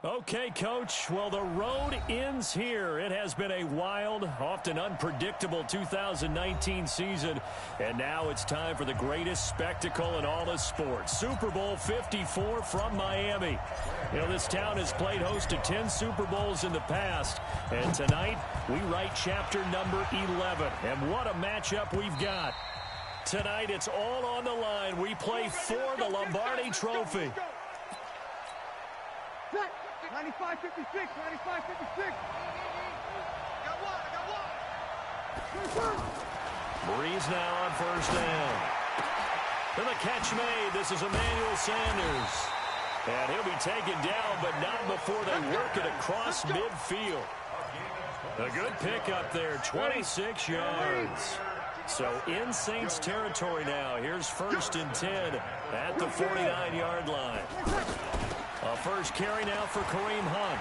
Okay, Coach. Well, the road ends here. It has been a wild, often unpredictable 2019 season. And now it's time for the greatest spectacle in all of sports. Super Bowl 54 from Miami. You know, this town has played host to 10 Super Bowls in the past. And tonight, we write chapter number 11. And what a matchup we've got. Tonight, it's all on the line. We play for the Lombardi Trophy. 95-56, 95-56. Breeze now on first down. And the catch made. This is Emmanuel Sanders. And he'll be taken down, but not before they work it across midfield. A good pickup there, 26 yards. So in Saints territory now. Here's 1st and 10 at the 49-yard line. A first carry now for Kareem Hunt.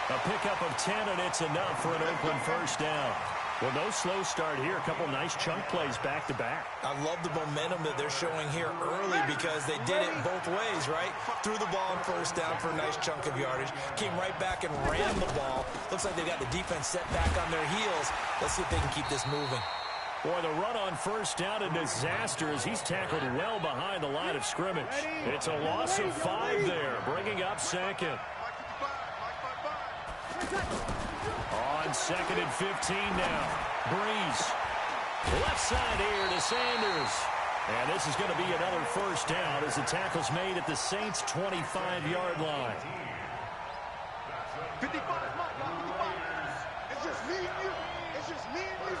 A pickup of 10, and it's enough for an Oakland first down. Well, no slow start here. A couple nice chunk plays back-to-back. I love the momentum that they're showing here early because they did it both ways, right? Threw the ball on first down for a nice chunk of yardage. Came right back and ran the ball. Looks like they got the defense set back on their heels. Let's see if they can keep this moving. Boy, the run on first down, a disaster as he's tackled well behind the line of scrimmage. It's a loss of 5 there, bringing up second. On 2nd and 15 now. Breeze. Left side here to Sanders. And this is going to be another first down as the tackle's made at the Saints' 25-yard line. 55, it's just me and you. It's just me and you.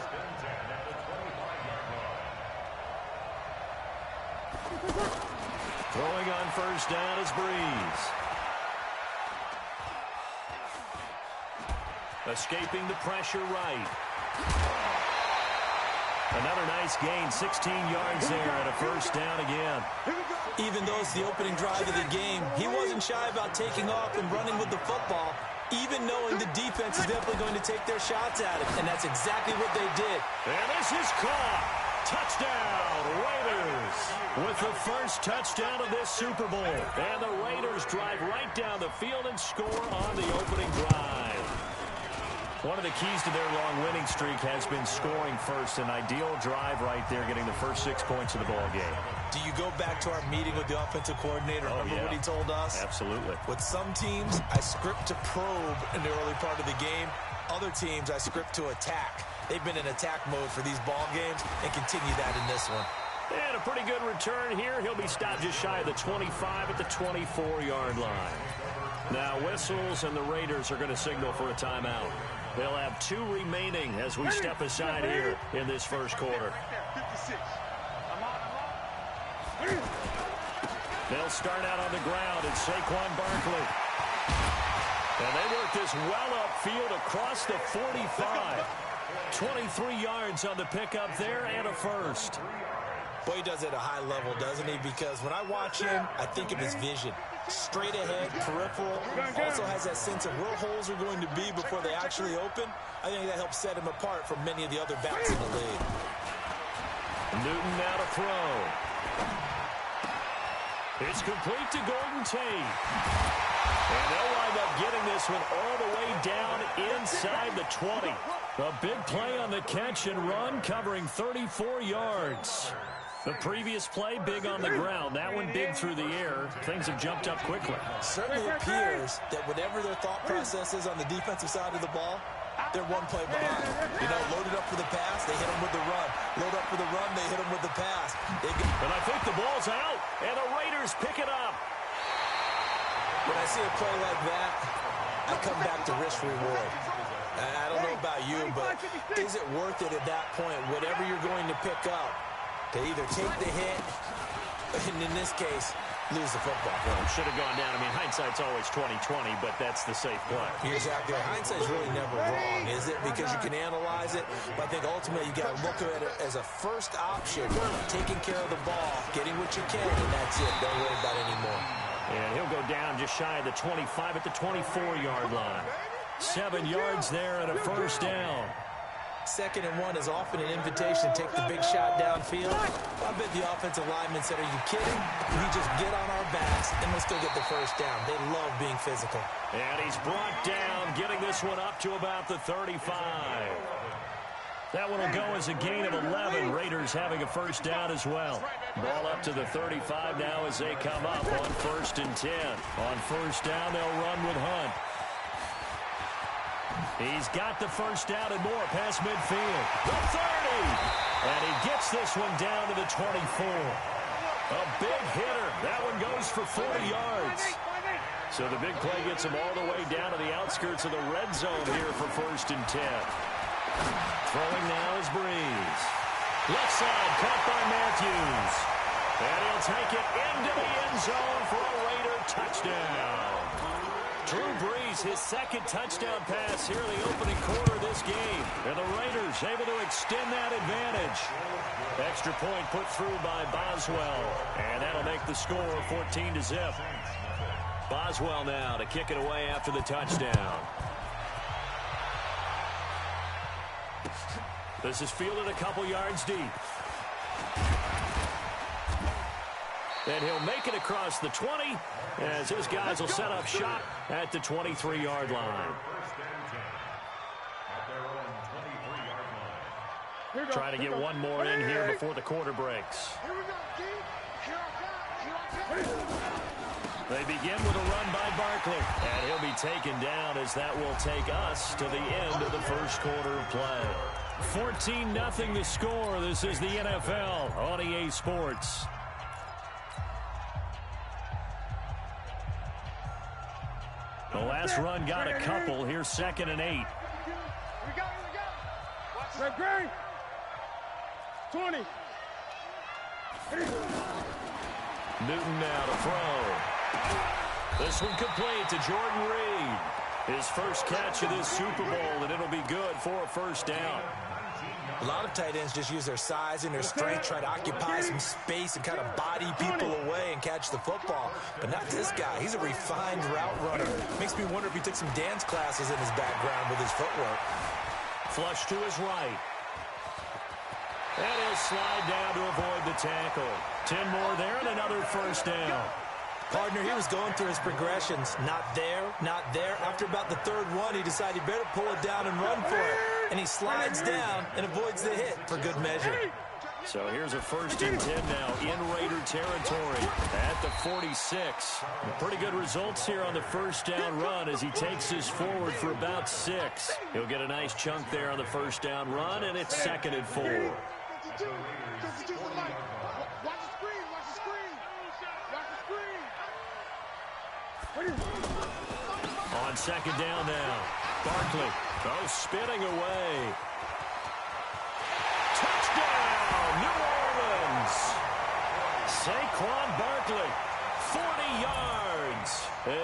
Throwing on first down is Breeze. Escaping the pressure right. Another nice gain, 16 yards there and a first down again. Even though it's the opening drive of the game, he wasn't shy about taking off and running with the football, even knowing the defense is definitely going to take their shots at him. And that's exactly what they did. And this is caught. Touchdown, Raiders, with the first touchdown of this Super Bowl. And the Raiders drive right down the field and score on the opening drive. One of the keys to their long winning streak has been scoring first. An ideal drive right there, getting the first 6 points of the ball game. Do you go back to our meeting with the offensive coordinator? Remember what he told us? Absolutely. With some teams, I script to probe in the early part of the game. Other teams, I script to attack. They've been in attack mode for these ball games and continue that in this one. And a pretty good return here. He'll be stopped just shy of the 25 at the 24-yard line. Now whistles, and the Raiders are going to signal for a timeout. They'll have 2 remaining as we step aside here in this first quarter. They'll start out on the ground. It's Saquon Barkley. And they work this well upfield across the 45. 23 yards on the pickup there and a first. Boy, he does it at a high level, doesn't he? Because when I watch him, I think of his vision. Straight ahead, peripheral, also has that sense of where holes are going to be before they actually open. I think that helps set him apart from many of the other backs in the league. Newton now to throw. It's complete to Golden Tate. And they'll wind up getting this one all the way down inside the 20. A big play on the catch and run, covering 34 yards. The previous play, big on the ground. That one big through the air. Things have jumped up quickly. Certainly appears that whatever their thought process is on the defensive side of the ball, they're one play behind. You know, loaded up for the pass, they hit them with the run. Load up for the run, they hit them with the pass. And I think the ball's out, and the Raiders pick it up. When I see a play like that, I come back to risk reward. I don't know about you, but is it worth it at that point, whatever you're going to pick up, to either take the hit, and in this case, lose the football? Well, should have gone down. I mean, hindsight's always 20/20, but that's the safe play. Exactly. Hindsight's really never wrong, is it? Because you can analyze it, but I think ultimately you got to look at it as a first option, taking care of the ball, getting what you can, and that's it. Don't worry about it anymore. And he'll go down just shy of the 25 at the 24-yard line. 7 yards there and a first down. 2nd and 1 is often an invitation to take the big shot downfield. I bet the offensive lineman said, are you kidding? We just get on our backs and let's go get the first down. They love being physical. And he's brought down, getting this one up to about the 35. That one will go as a gain of 11. Raiders having a first down as well. Ball up to the 35 now as they come up on 1st and 10. On first down, they'll run with Hunt. He's got the first down and more past midfield. The 30! And he gets this one down to the 24. A big hitter. That one goes for 40 yards. So the big play gets him all the way down to the outskirts of the red zone here for 1st and 10. Throwing now is Breeze. Left side, caught by Matthews. And he'll take it into the end zone for a Raider touchdown. Drew Brees, his 2nd touchdown pass here in the opening quarter of this game. And the Raiders able to extend that advantage. Extra point put through by Boswell. And that'll make the score 14-0. Boswell now to kick it away after the touchdown. This is fielded a couple yards deep. And he'll make it across the 20 as his guys will set up shop at the 23-yard line. Trying to get one more in here before the quarter breaks. They begin with a run by Barkley. And he'll be taken down as that will take us to the end of the first quarter of play. 14-0 the score. This is the NFL on EA Sports. The last run got a couple. Here's 2nd and 8. Here we go. Red Gray. 20. Newton now to throw. This one complete to Jordan Reed. His first catch of this Super Bowl, and it'll be good for a first down. A lot of tight ends just use their size and their strength, try to occupy some space and kind of body people away and catch the football. But not this guy. He's a refined route runner. Makes me wonder if he took some dance classes in his background with his footwork. Flush to his right. And he'll slide down to avoid the tackle. 10 more there and another first down. Partner, he was going through his progressions. Not there, not there. After about the 3rd one, he decided he better pull it down and run for it. And he slides down and avoids the hit for good measure. So here's a 1st and 10 now in Raider territory at the 46. Pretty good results here on the first down run as he takes this forward for about 6. He'll get a nice chunk there on the first down run, and it's 2nd and 4. On 2nd down now. Barkley. Oh, spinning away. Touchdown, New Orleans. Saquon Barkley, 40 yards,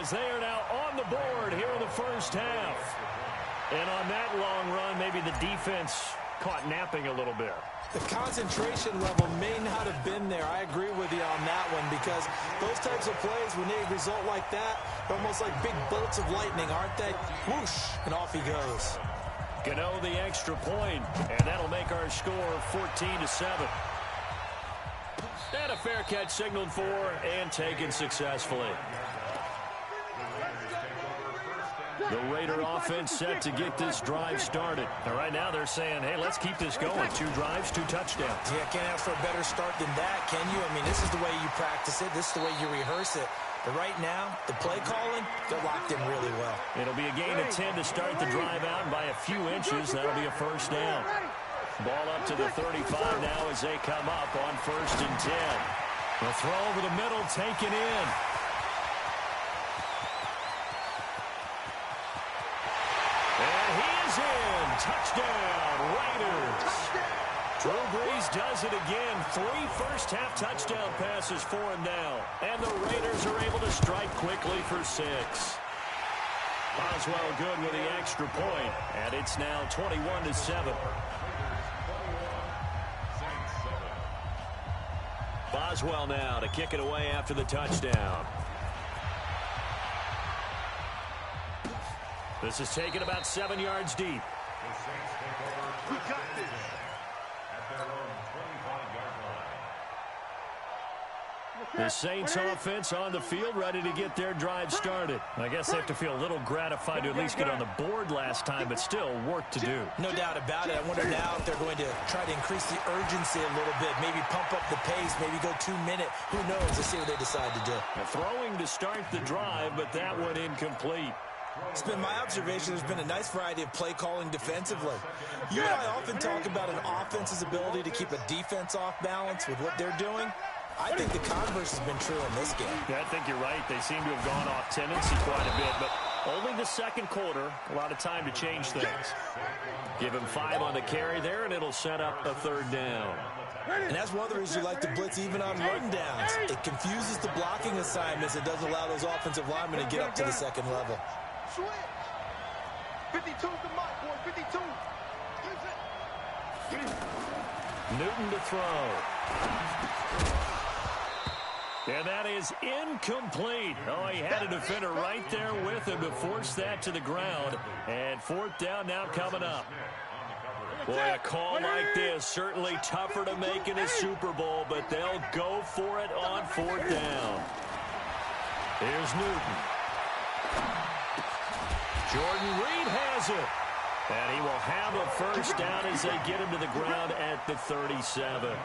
as they are now on the board here in the first half. And on that long run, maybe the defense caught napping a little bit. The concentration level may not have been there. I agree with you on that one because those types of plays, when they result like that, they're almost like big bolts of lightning, aren't they? Whoosh, and off he goes. Gano the extra point, and that'll make our score 14-7. And a fair catch signaled for and taken successfully. The Raider offense set to get this drive started. And right now they're saying, hey, let's keep this going. 2 drives, 2 touchdowns. Yeah, can't ask for a better start than that, can you? I mean, this is the way you practice it. This is the way you rehearse it. But right now, the play calling, they're locked in really well. It'll be a gain of 10 to start the drive out, and by a few inches, that'll be a first down. Ball up to the 35 now as they come up on 1st and 10. The throw over the middle, taken in. And he is in. Touchdown, Raiders. Drew Brees does it again. 3 first-half touchdown passes for him now. And the Raiders are able to strike quickly for 6. Boswell good with the extra point. And it's now 21-7. Boswell now to kick it away after the touchdown. This is taken about 7 yards deep. We got this. The Saints offense on the field, ready to get their drive started. I guess they have to feel a little gratified to at least get on the board last time, but still work to do. No doubt about it. I wonder now if they're going to try to increase the urgency a little bit, maybe pump up the pace, maybe go 2-minute. Who knows? Let's see what they decide to do. Throwing to start the drive, but that one incomplete. It's been my observation there's been a nice variety of play calling defensively. You and I often talk about an offense's ability to keep a defense off balance with what they're doing. I think the converse has been true in this game. Yeah, I think you're right. They seem to have gone off tendency quite a bit, but only the second quarter, a lot of time to change things. Give him 5 on the carry there, and it'll set up a 3rd down. And that's one of the reasons you like to blitz even on run downs. It confuses the blocking assignments. It doesn't allow those offensive linemen to get up to the second level. Switch. 52's the mark, boy. 52. Newton to throw. And that is incomplete. Oh, he had a defender right there with him to force that to the ground. And 4th down now coming up. Boy, a call like this, certainly tougher to make in a Super Bowl, but they'll go for it on 4th down. Here's Newton. Jordan Reed has it. And he will have a 1st down as they get him to the ground at the 37.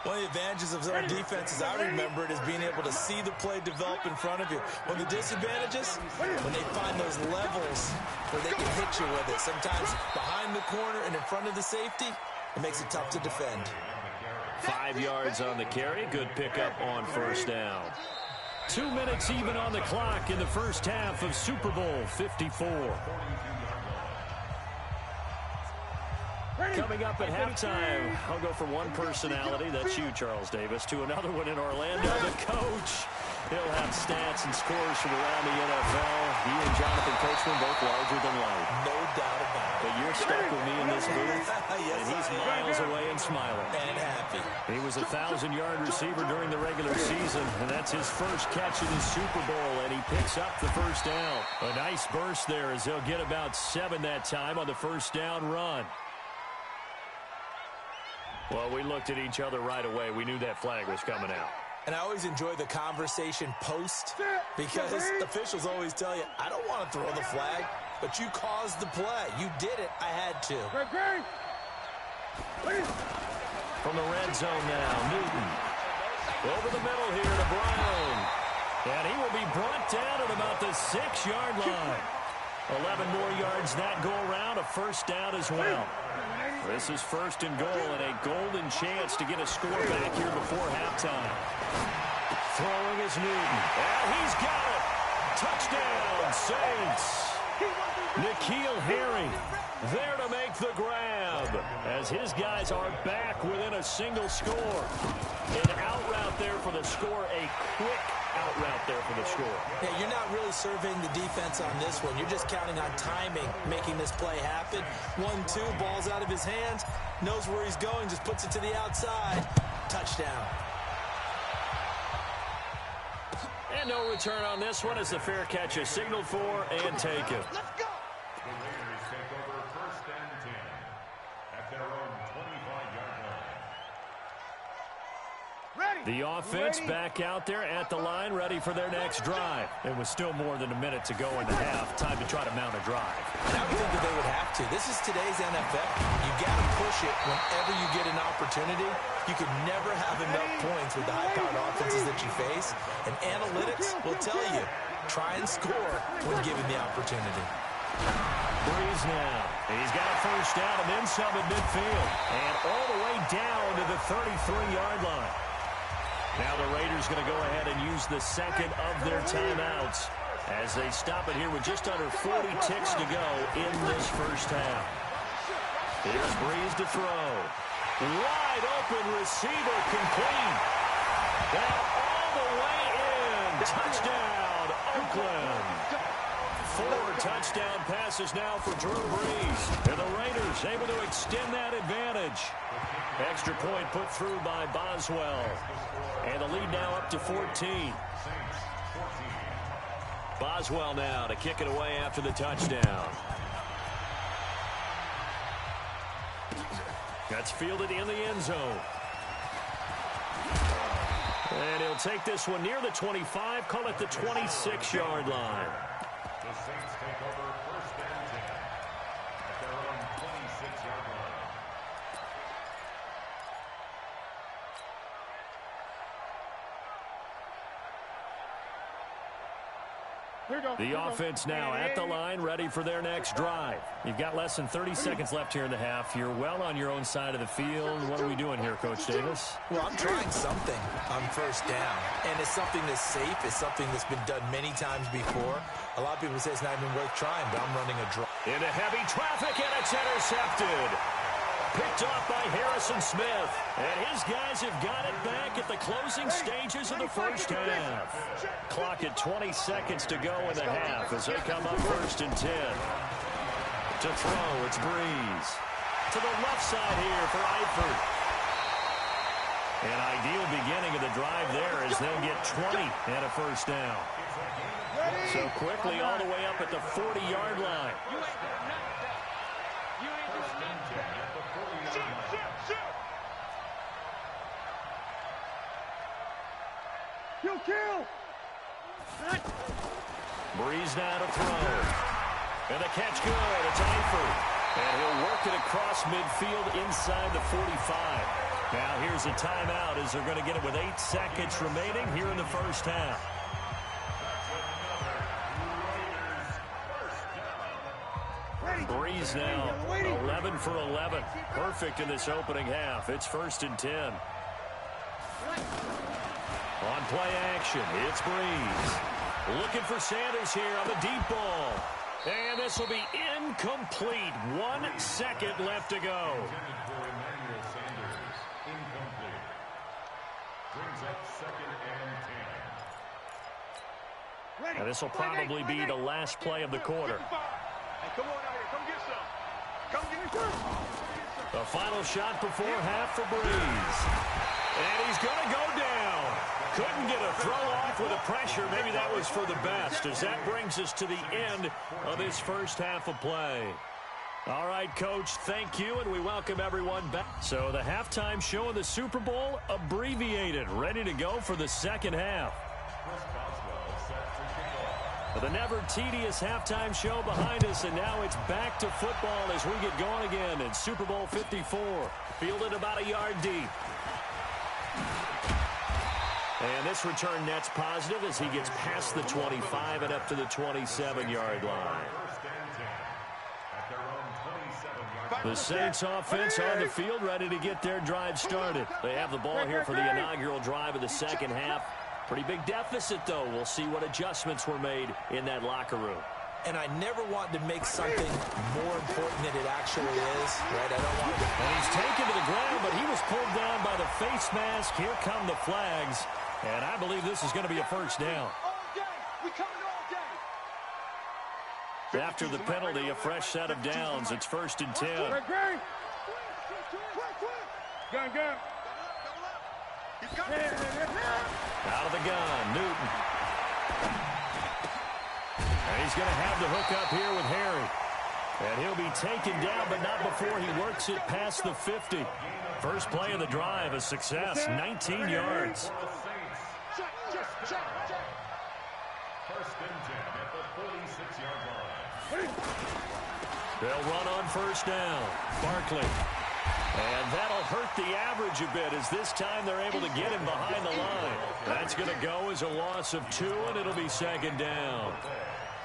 One of the advantages of our defense, as I remember it, is being able to see the play develop in front of you. One of the disadvantages, when they find those levels where they can hit you with it. Sometimes behind the corner and in front of the safety, it makes it tough to defend. 5 yards on the carry. Good pickup on 1st down. 2 minutes even on the clock in the first half of Super Bowl 54. Coming up at halftime, I'll go from one personality, that's you, Charles Davis, to another one in Orlando, the coach. He'll have stats and scores from around the NFL. He and Jonathan Coachman both larger than life. No doubt about it. But you're stuck with me in this booth, Yes, and he's miles away and smiling. And happy. He was a 1,000-yard receiver during the regular season, and that's his first catch in the Super Bowl, and he picks up the 1st down. A nice burst there as he'll get about 7 that time on the 1st down run. Well, we looked at each other right away. We knew that flag was coming out. And I always enjoy the conversation post because officials always tell you, I don't want to throw the flag, but you caused the play. You did it. I had to. From the red zone now, Newton. Over the middle here to Brown. And he will be brought down at about the 6-yard line. 11 more yards that go around, a 1st down as well. This is 1st and goal and a golden chance to get a score back here before halftime. Throwing is Newton. And he's got it. Touchdown, Saints. N'Keal Harry there to make the grab as his guys are back within a single score. An out route there for the score, a quick out route there for the score. Yeah, you're not really surveying the defense on this one. You're just counting on timing, making this play happen. 1-2, ball's out of his hands, knows where he's going, just puts it to the outside. Touchdown. And no return on this one as the fair catch is signaled for and taken. Let's go. The Raiders take over 1st and 10 at their own 25-yard line. Ready. The offense back out there at the line, ready for their next drive. It was still more than a minute to go in the half. Time to try to mount a drive. And I would think that they would have to. This is today's NFL. You got to push it whenever you get an opportunity. You can never have enough points with the high-powered offenses that you face. And analytics will tell you, try and score when given the opportunity. Breeze now. He's got a 1st down and then some at midfield. And all the way down to the 33-yard line. Now the Raiders going to go ahead and use the 2nd of their timeouts as they stop it here with just under 40 ticks to go in this 1st half. Here's Breeze to throw. Wide open receiver complete. Now all the way in. Touchdown, Oakland. 4 touchdown passes now for Drew Brees. And the Raiders able to extend that advantage. Extra point put through by Boswell. And the lead now up to 14. Boswell now to kick it away after the touchdown. That's fielded in the end zone. And he'll take this one near the 25, call it the 26-yard line. The Saints take over first and 10 at their own 26-yard line. The offense now at the line, ready for their next drive. You've got less than 30 seconds left here in the half. You're well on your own side of the field. What are we doing here, Coach Davis? Well, I'm trying something on first down, and it's something that's safe. It's something that's been done many times before. A lot of people say it's not even worth trying, but I'm running a draw. Into heavy traffic, and it's intercepted. Picked off by Harrison Smith. And his guys have got it back at the closing stages of the first half. Clock at 20 seconds to go in the half as they come up first and 10. To throw, it's Breeze. To the left side here for Eifert. An ideal beginning of the drive there as they'll get 20 and a first down. So quickly all the way up at the 40-yard line. Kill! Breeze now to throw. And the catch good. It's Eifert. And he'll work it across midfield inside the 45. Now here's a timeout as they're going to get it with 8 seconds remaining here in the first half. Breeze now 11 for 11. Perfect in this opening half. It's first and 10. On play action, it's Breeze. Looking for Sanders here on the deep ball. And this will be incomplete. 1 second left to go. Now this will probably be the last play of the quarter. Come on out here. Come get some. Come get some. The final shot before half for Breeze. And he's going to go down. Couldn't get a throw off with the pressure. Maybe that was for the best, as that brings us to the end of this first half of play. All right, Coach, thank you, and we welcome everyone back. So the halftime show of the Super Bowl abbreviated, ready to go for the second half. The never tedious halftime show behind us, and now it's back to football as we get going again in Super Bowl 54. Fielded about a yard deep. And this return net's positive as he gets past the 25 and up to the 27-yard line. The Saints offense on the field, ready to get their drive started. They have the ball here for the inaugural drive of the second half. Pretty big deficit, though. We'll see what adjustments were made in that locker room. And I never want to make something more important than it actually is, right? I don't want to. And he's taken to the ground, but he was pulled down by the face mask. Here come the flags. And I believe this is going to be a first down. After the penalty, a fresh set of downs. It's first and 10. Out of the gun, Newton. And he's going to have the hook up here with Harry. And he'll be taken down, but not before he works it past the 50. First play of the drive, a success, 19 yards. First and 10 at the 46-yard line. They'll run on first down. Barkley. And that'll hurt the average a bit as this time they're able to get him behind the line. That's going to go as a loss of 2, and it'll be second down.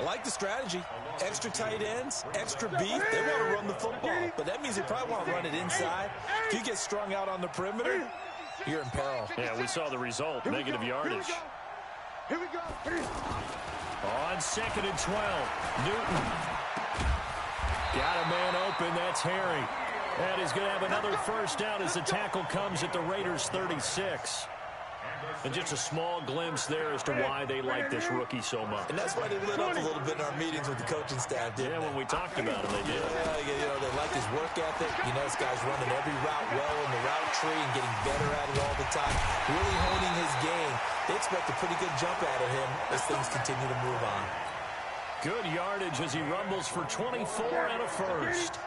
I like the strategy. Extra tight ends, extra beef. They want to run the football, but that means they probably want to run it inside. If you get strung out on the perimeter, you're in peril. Yeah, we saw the result, negative yardage. Here we go. On second and 12, Newton. Got a man open, that's Harry. And he's going to have another first down as the tackle comes at the Raiders' 36. And just a small glimpse there as to why they like this rookie so much. And that's why they lit up a little bit in our meetings with the coaching staff, didn't they? When we talked about him, they did. Yeah, they like his work ethic. You know, this guy's running every route well in the route tree and getting better at it all the time. Really honing his game. They expect a pretty good jump out of him as things continue to move on. Good yardage as he rumbles for 24 and a first.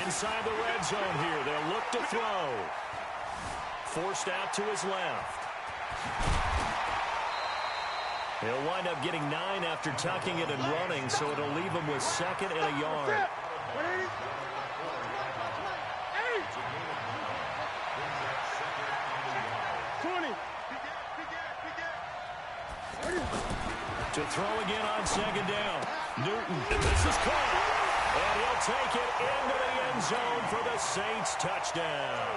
Inside the red zone here. They'll look to throw. Forced out to his left. He'll wind up getting 9 after tucking it and running, so it'll leave him with 2nd and a yard. To throw again on 2nd down. Newton, and this is caught. And he'll take it into the end zone for the Saints touchdown.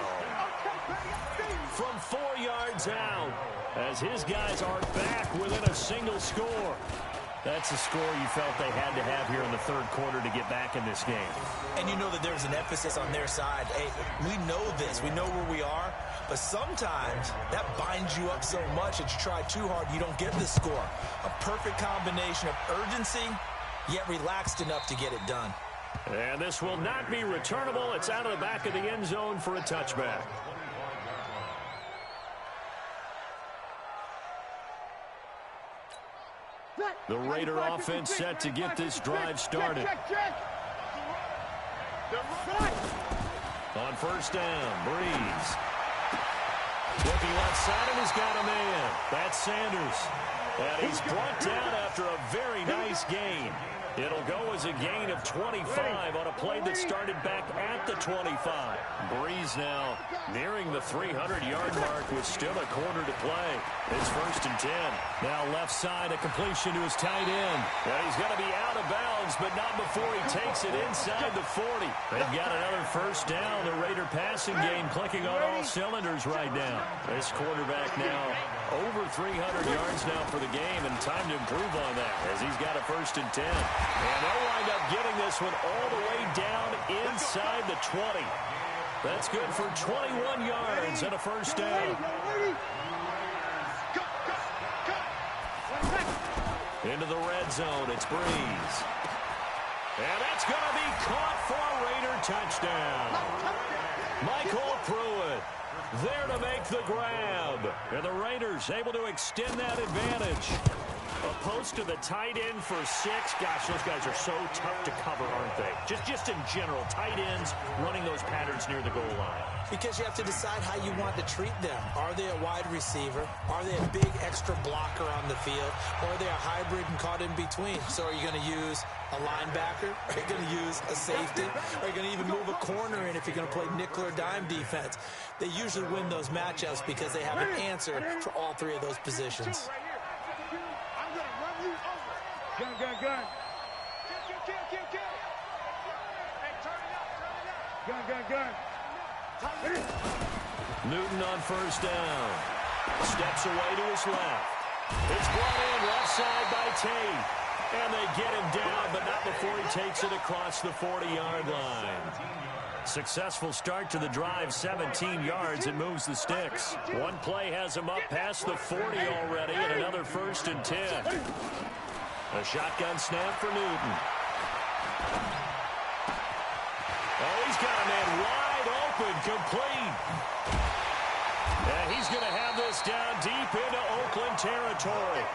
From 4 yards out, as his guys are back within a single score. That's a score you felt they had to have here in the 3rd quarter to get back in this game. And you know that there's an emphasis on their side. Hey, we know this. We know where we are. But sometimes that binds you up so much that you try too hard, you don't get the score. A perfect combination of urgency, yet relaxed enough to get it done. And this will not be returnable. It's out of the back of the end zone for a touchback. The Raider offense set to get this drive started. On 1st down, Breeze. Looking left side, and he's got a man. That's Sanders. And he's brought down after a very nice gain. It'll go as a gain of 25 on a play that started back at the 25. Breeze now nearing the 300-yard mark with still a quarter to play. It's 1st and 10. Now left side, a completion to his tight end. Well, he's going to be out of bounds, but not before he takes it inside the 40. They've got another 1st down. The Raider passing game clicking on all cylinders right now. This quarterback now over 300 yards now for the game, and time to improve on that as he's got a 1st and 10. And they'll wind up getting this one all the way down inside the 20. That's good for 21 yards and a 1st down. Into the red zone, it's Breeze. And that's going to be caught for a Raider touchdown. Michael Pruitt there to make the grab. And the Raiders able to extend that advantage. A post to the tight end for 6. Gosh, those guys are so tough to cover, aren't they? Just in general, tight ends running those patterns near the goal line. Because you have to decide how you want to treat them. Are they a wide receiver? Are they a big extra blocker on the field? Or are they a hybrid and caught in between? So are you going to use a linebacker? Are you going to use a safety? Are you going to even move a corner in if you're going to play nickel or dime defense? They usually win those matchups because they have an answer for all 3 of those positions. Gun. Gun. Newton on 1st down. Steps away to his left. It's brought in left side by Tate. And they get him down, but not before he takes it across the 40-yard line. Successful start to the drive, 17 yards. It moves the sticks. One play has him up past the 40 already, and another 1st and 10. A shotgun snap for Newton. Oh, he's got a man wide open, complete. And he's going to have this down deep into Oakland territory.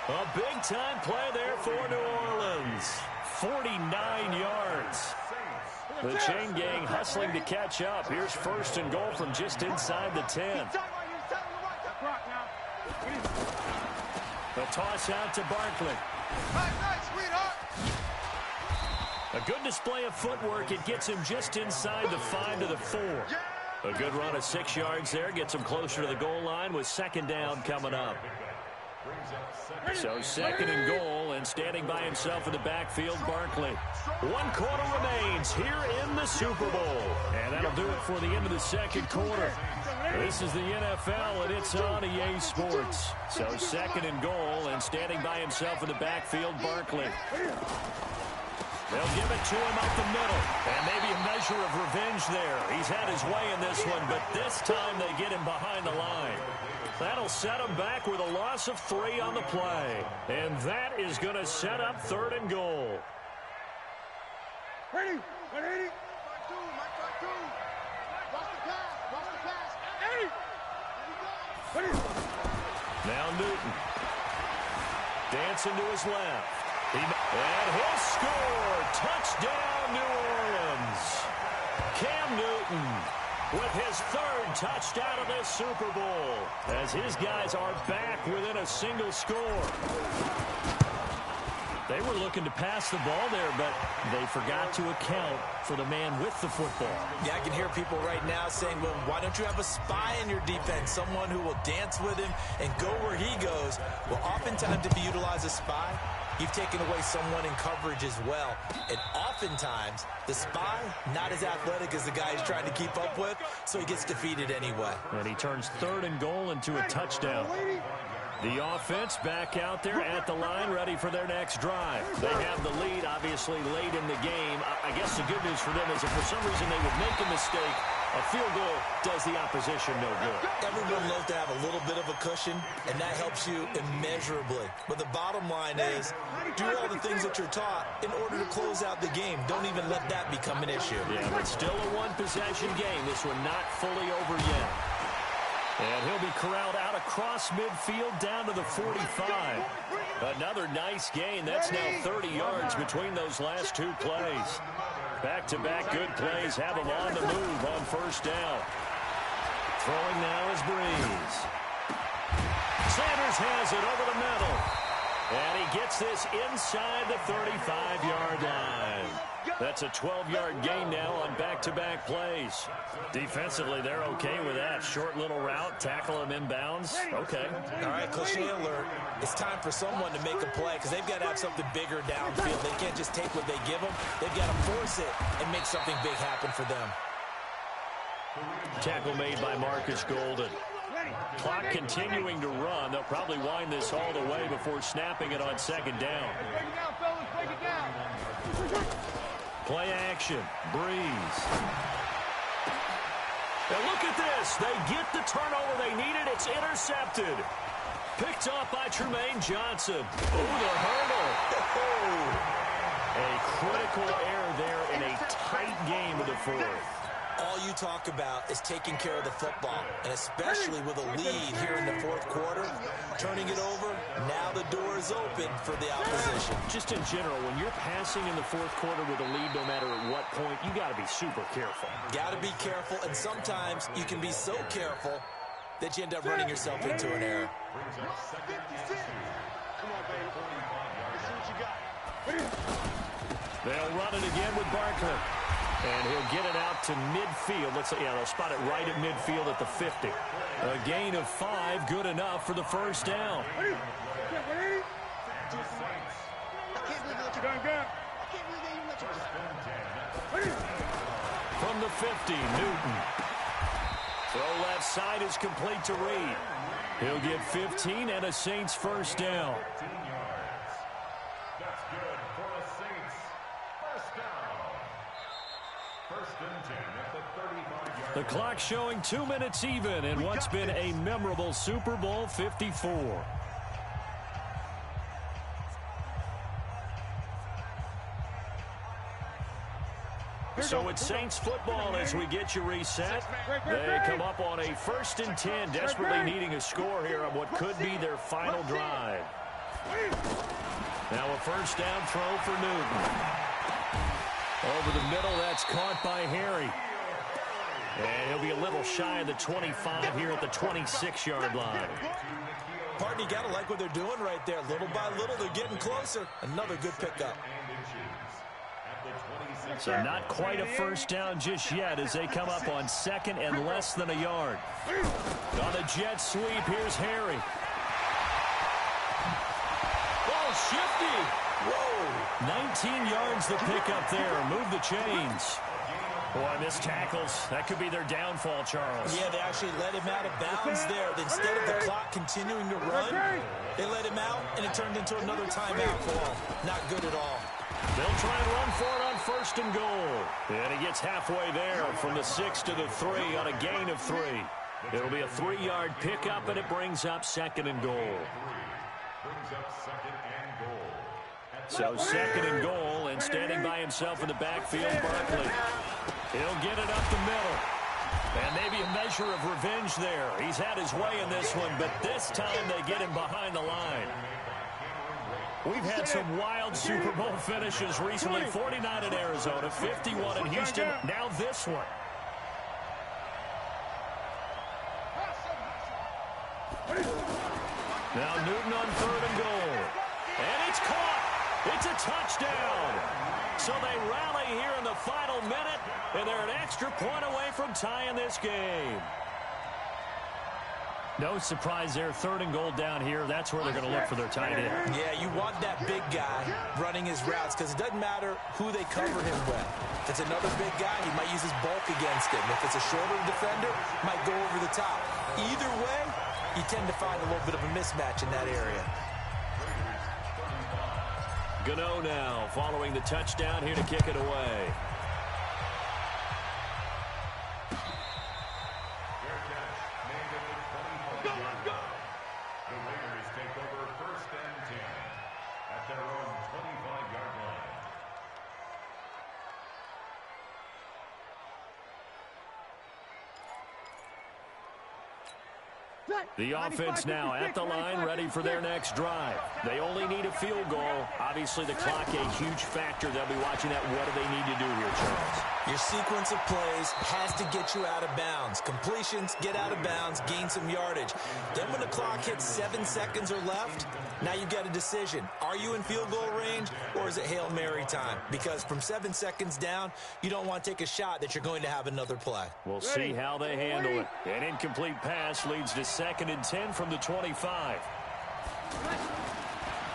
A big-time play there for New Orleans. 49 yards. The chain gang hustling to catch up. Here's 1st and goal from just inside the 10. The toss out to Barkley. A good display of footwork. It gets him just inside the 5 to the 4. A good run of 6 yards there. Gets him closer to the goal line with 2nd down coming up. So 2nd and goal, and standing by himself in the backfield, Barkley. 1 quarter remains here in the Super Bowl. And that'll do it for the end of the 2nd quarter. This is the NFL, and it's on EA Sports. So 2nd and goal, and standing by himself in the backfield, Barkley. They'll give it to him up the middle. And maybe a measure of revenge there. He's had his way in this one, but this time they get him behind the line. That'll set him back with a loss of 3 on the play. And that is going to set up 3rd and goal. Ready? Now Newton. Dancing to his left. And he'll score. Touchdown, New Orleans. Cam Newton with his third touchdown of this Super Bowl as his guys are back within a single score. They were looking to pass the ball there, but they forgot to account for the man with the football. Yeah, I can hear people right now saying, well, why don't you have a spy in your defense, someone who will dance with him and go where he goes? Well, oftentimes if you utilize a spy, you've taken away someone in coverage as well. And oftentimes, the spy, not as athletic as the guy he's trying to keep up with, so he gets defeated anyway. And he turns 3rd and goal into a touchdown. The offense back out there at the line, ready for their next drive. They have the lead, obviously, late in the game. I guess the good news for them is if for some reason they would make a mistake, a field goal does the opposition no good. Everyone loves to have a little bit of a cushion, and that helps you immeasurably. But the bottom line is, do all the things that you're taught in order to close out the game. Don't even let that become an issue. Yeah, but still a one-possession game. This one not fully over yet. And he'll be corralled out across midfield down to the 45. Another nice gain. That's now 30 yards between those last two plays. Back-to-back good plays have him on the move on 1st down. Throwing now is Breeze. Sanders has it over the middle. And he gets this inside the 35-yard line. That's a 12-yard gain now on back-to-back plays. Defensively, they're okay with that. Short little route, tackle him inbounds. Okay. All right, cliche alert. It's time for someone to make a play because they've got to have something bigger downfield. They can't just take what they give them. They've got to force it and make something big happen for them. Tackle made by Marcus Golden. Clock continuing to run. They'll probably wind this all the way before snapping it on 2nd down. Play action. Breeze. And look at this. They get the turnover they needed. It's intercepted. Picked off by Tremaine Johnson. Oh, the hurdle. A critical error there in a tight game of the 4th. All you talk about is taking care of the football, and especially with a lead here in the 4th quarter, turning it over, now the door is open for the opposition. Just in general, when you're passing in the 4th quarter with a lead, no matter at what point, you got to be super careful. Got to be careful, and sometimes you can be so careful that you end up running yourself into an error. They'll run it again with Barkley. And he'll get it out to midfield. Let's say, yeah, they'll spot it right at midfield at the 50. A gain of 5, good enough for the 1st down. From the 50, Newton. Throw left side is complete to Reed. He'll get 15 and a Saints 1st down. That's good for the Saints. 1st down. 1st and 10 at the 35-yard. The clock showing 2 minutes even in what's been a memorable Super Bowl 54. So it's Saints football as we get you reset. They come up on a 1st and 10, desperately needing a score here on what could be their final drive. Now a 1st down throw for Newton. Over the middle, that's caught by Harry. And he'll be a little shy of the 25 here at the 26-yard line. Partner, you got to like what they're doing right there. Little by little, they're getting closer. Another good pickup. So not quite a 1st down just yet as they come up on 2nd and less than a yard. On the jet sweep, here's Harry. Oh, shifty. Whoa. 19 yards the pickup there. Move the chains. Boy, missed tackles. That could be their downfall, Charles. Yeah, they actually let him out of bounds there. Instead of the clock continuing to run, they let him out, and it turned into another timeout call. Not good at all. They'll try and run for it on 1st and goal. And he gets halfway there from the 6 to the 3 on a gain of 3. It'll be a 3-yard pickup, and it brings up 2nd and goal. So 2nd and goal, and standing by himself in the backfield, Barkley. He'll get it up the middle. And maybe a measure of revenge there. He's had his way in this one, but this time they get him behind the line. We've had some wild Super Bowl finishes recently. 49 in Arizona, 51 in Houston, now this one. Now Newton on 3rd and goal. And it's caught. It's a touchdown. So they rally here in the final minute, and they're an extra point away from tying this game. No surprise there. 3rd and goal down here. That's where they're going to look for their tight end. Yeah, you want that big guy running his routes because it doesn't matter who they cover him with. If it's another big guy, he might use his bulk against him. If it's a shorter defender, might go over the top. Either way, you tend to find a little bit of a mismatch in that area. Gano now following the touchdown here to kick it away. The Raiders take over 1st and 10 at their own 25-yard line. The offense now at the line, ready for their next drive. They only need a field goal. Obviously, the clock a huge factor. They'll be watching that. What do they need to do here, Charles? Your sequence of plays has to get you out of bounds. Completions, get out of bounds, gain some yardage. Then when the clock hits 7 seconds or left, now you've got a decision. Are you in field goal range, or is it Hail Mary time? Because from 7 seconds down, you don't want to take a shot that you're going to have another play. We'll see how they handle it. An incomplete pass leads to 2nd and 10 from the 25.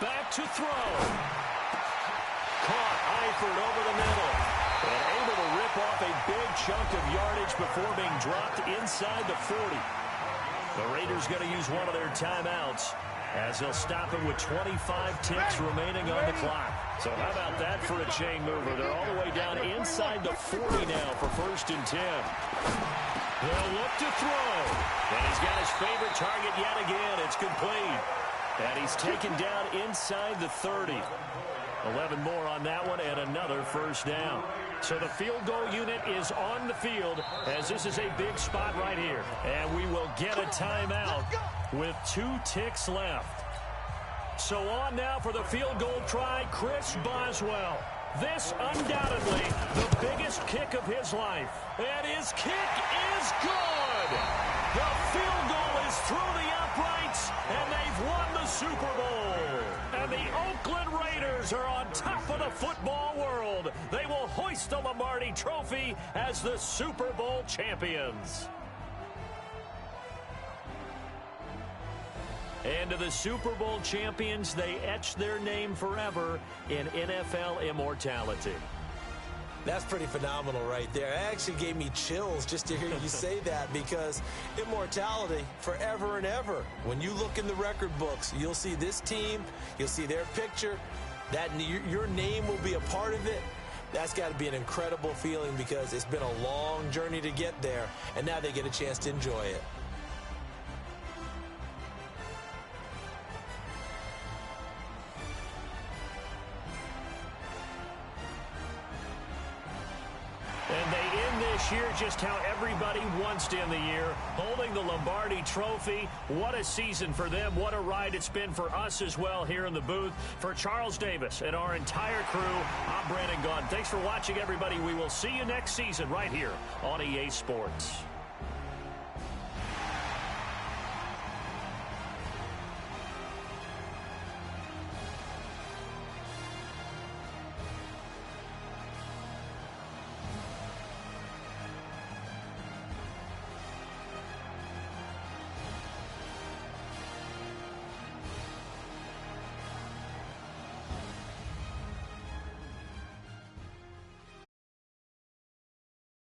Back to throw. Caught Eifert over the middle. And able to rip off a big chunk of yardage before being dropped inside the 40. The Raiders going to use one of their timeouts as they'll stop him with 25 ticks remaining on the clock. So how about that for a chain mover? They're all the way down inside the 40 now for 1st and 10. They'll look to throw. And he's got his favorite target yet again. It's complete. And he's taken down inside the 30. 11 more on that one and another 1st down. So the field goal unit is on the field as this is a big spot right here. And we will get a timeout with 2 ticks left. So on now for the field goal try, Chris Boswell. This undoubtedly the biggest kick of his life. And his kick is good. The field goal is through the uprights, and they've won the Super Bowl. And the Oakland Raiders are on top of the football world. They will hoist the Lombardi Trophy as the Super Bowl champions. And to the Super Bowl champions, they etch their name forever in NFL immortality. That's pretty phenomenal right there. It actually gave me chills just to hear you say that, because immortality forever and ever. When you look in the record books, you'll see this team, you'll see their picture, that your name will be a part of it. That's got to be an incredible feeling, because it's been a long journey to get there, and now they get a chance to enjoy it. And they end this year just how everybody wants to end the year, holding the Lombardi Trophy. What a season for them. What a ride it's been for us as well here in the booth. For Charles Davis and our entire crew, I'm Brandon Gaughan. Thanks for watching, everybody. We will see you next season right here on EA Sports.